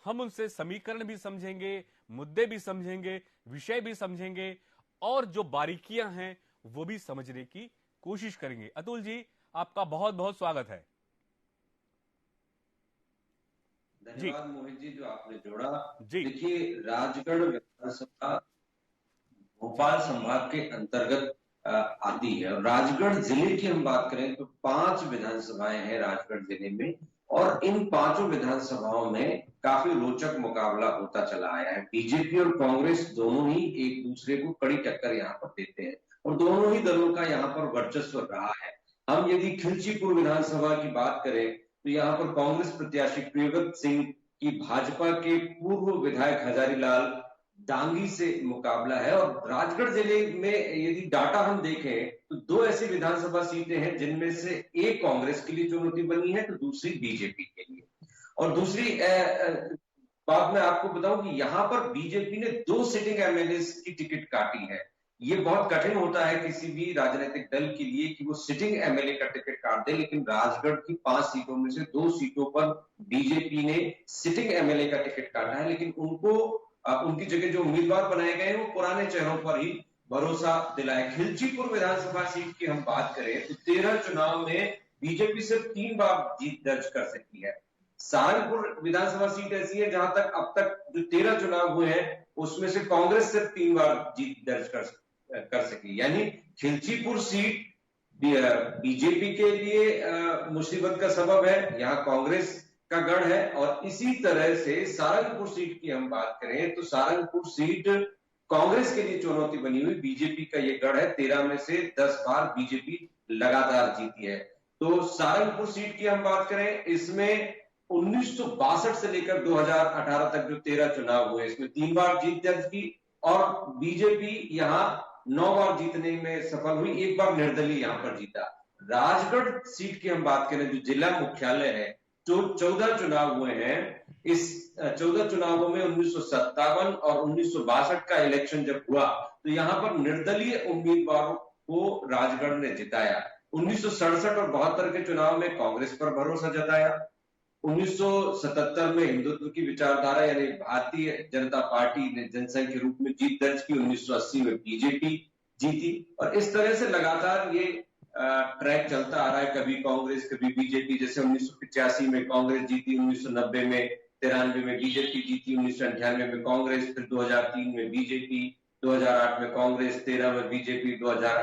हम उनसे समीकरण भी समझेंगे, मुद्दे भी समझेंगे, विषय भी समझेंगे और जो बारीकियां हैं वो भी समझने की कोशिश करेंगे। अतुल जी, आपका बहुत बहुत स्वागत है। जी। धन्यवाद मोहित जी, जो आपने जोड़ा। जी। देखिए, राजगढ़ विधानसभा भोपाल संभाग के अंतर्गत आती है और राजगढ़ जिले की हम बात करें तो 5 विधानसभाएं हैं राजगढ़ जिले में। और इन पांचों विधानसभाओं में काफी रोचक मुकाबला होता चला आया है। बीजेपी और कांग्रेस दोनों ही एक दूसरे को कड़ी टक्कर यहाँ पर देते हैं और दोनों ही दलों का यहाँ पर वर्चस्व रहा है। हम यदि खिलचीपुर विधानसभा की बात करें तो यहाँ पर कांग्रेस प्रत्याशी प्रियव्रत सिंह की भाजपा के पूर्व विधायक हजारीलाल डांगी से मुकाबला है। और राजगढ़ जिले में यदि डाटा हम देखें तो 2 ऐसी विधानसभा सीटें हैं जिनमें से एक कांग्रेस के लिए चुनौती बनी है तो दूसरी बीजेपी के लिए। और दूसरी बात मैं आपको बताऊं कि यहाँ पर बीजेपी ने 2 सिटिंग एमएलए की टिकट काटी है। ये बहुत कठिन होता है किसी भी राजनीतिक दल के लिए कि वो सिटिंग एमएलए का टिकट काट दे, लेकिन राजगढ़ की 5 सीटों में से 2 सीटों पर बीजेपी ने सिटिंग एमएलए का टिकट काटा है। लेकिन उनको उनकी जगह जो उम्मीदवार बनाए गए हैं वो पुराने चेहरों पर ही भरोसा दिलाए। खिलचीपुर विधानसभा सीट की हम बात करें तो 13 चुनाव में बीजेपी सिर्फ 3 बार जीत दर्ज कर सकती है। सहारनपुर विधानसभा सीट ऐसी है जहां तक अब तक जो 13 चुनाव हुए हैं उसमें से कांग्रेस सिर्फ 3 बार जीत दर्ज कर सकी। यानी खिलचीपुर सीट बीजेपी के लिए मुसीबत का सबब है, यहाँ कांग्रेस का गढ़ है। और इसी तरह से सारंगपुर सीट की हम बात करें तो सारंगपुर सीट कांग्रेस के लिए चुनौती बनी हुई, बीजेपी का ये गढ़ है। 13 में से 10 बार बीजेपी लगातार जीती है। तो सारंगपुर सीट की हम बात करें, इसमें 1962 से लेकर 2018 तक जो 13 चुनाव हुए इसमें 3 बार जीत दर्ज की और बीजेपी यहाँ 9 बार जीतने में सफल हुई, 1 बार निर्दलीय यहाँ पर जीता। राजगढ़ सीट की हम बात करें जो जिला मुख्यालय है, जो 14 चुनाव हुए हैं, इस 14 चुनावों में 1957 और 1962 का इलेक्शन जब हुआ तो यहाँ पर निर्दलीय उम्मीदवारों को राजगढ़ ने जिताया। 1967 और 72 के चुनाव में कांग्रेस पर भरोसा जताया। 1977 में हिंदुत्व की विचारधारा यानी भारतीय जनता पार्टी ने जनसंघ के रूप में जीत दर्ज की। 1980 में बीजेपी जीती और इस तरह से लगातार ये ट्रैक चलता आ रहा है, कभी कांग्रेस कभी बीजेपी। जैसे 1985 में कांग्रेस जीती, 1990 में 93 में बीजेपी जीती, 1998 में कांग्रेस, फिर 2003 में बीजेपी, 2008 में कांग्रेस, 13 में बीजेपी, 2000